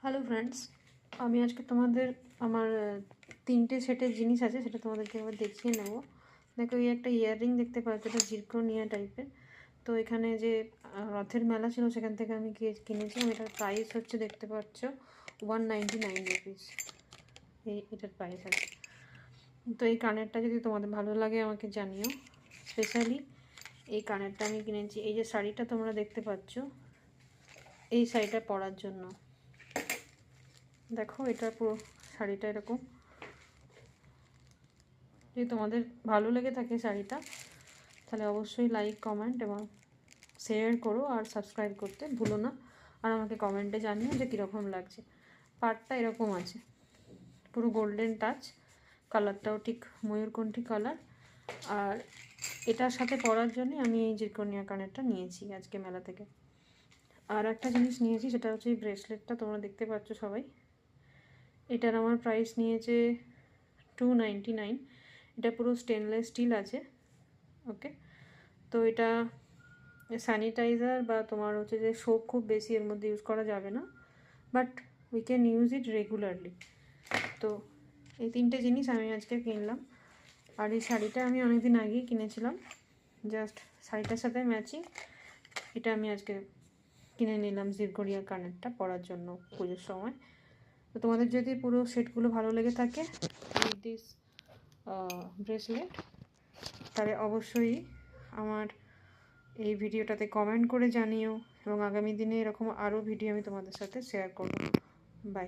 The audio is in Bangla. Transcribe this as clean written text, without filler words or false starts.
হ্যালো ফ্রেন্ডস, আমি আজকে তোমাদের আমার তিনটে সেটের জিনিস আছে সেটা তোমাদেরকে আবার দেখিয়ে নেব। দেখো, এই একটা ইয়াররিং দেখতে পাচ্ছ, এটা জিরকোনিয়া টাইপের। তো এখানে যে রথের মেলা ছিল সেখান থেকে আমি কিনেছিলাম। এটার প্রাইস হচ্ছে দেখতে পাচ্ছ 199 রুপিস। এটার প্রাইস আছে। তো এই কানেরটা যদি তোমাদের ভালো লাগে আমাকে জানিও। স্পেশালি এই কানেরটা আমি কিনেছি এই যে শাড়িটা তোমরা দেখতে পাচ্ছ, এই শাড়িটা পরার জন্য। দেখো, এটা পুরো শাড়িটা এরকম। যদি তোমাদের ভালো লেগে থাকে শাড়িটা, তাহলে অবশ্যই লাইক, কমেন্ট এবং শেয়ার করো, আর সাবস্ক্রাইব করতে ভুলো না। আর আমাকে কমেন্টে জানিও যে কীরকম লাগছে। পাড়টা এরকম আছে, পুরো গোল্ডেন টাচ, কালারটাও ঠিক ময়ূরকণ্ঠী কালার। আর এটার সাথে পরার জন্যে আমি এই জিরকোনিয়া কানেরটা নিয়েছি আজকে মেলা থেকে। আর একটা জিনিস নিয়েছি, সেটা হচ্ছে এই ব্রেসলেটটা তোমরা দেখতে পাচ্ছ সবাই। এটার আমার প্রাইস নিয়েছে 299। এটা পুরো স্টেনলেস স্টিল আছে। ওকে, তো এটা স্যানিটাইজার বা তোমার হচ্ছে যে সোপ খুব বেশি এর মধ্যে ইউজ করা যাবে না, but we can use it regularly. তো এই তিনটে জিনিস আমি আজকে কিনলাম। আর এই শাড়িটা আমি অনেকদিন আগেই কিনেছিলাম, জাস্ট শাড়িটার সাথে ম্যাচিং এটা আমি আজকে কিনে নিলাম জিরকোনিয়া কানেরটা পরার জন্য পুজোর সময়। তো তোমাদের যদি পুরো সেটগুলো ভালো লেগে থাকে উইথ দিস ব্রেসলেট, তাহলে অবশ্যই আমার এই ভিডিওটাতে কমেন্ট করে জানিও, এবং আগামী দিনে এরকম আরও ভিডিও আমি তোমাদের সাথে শেয়ার করব। বাই।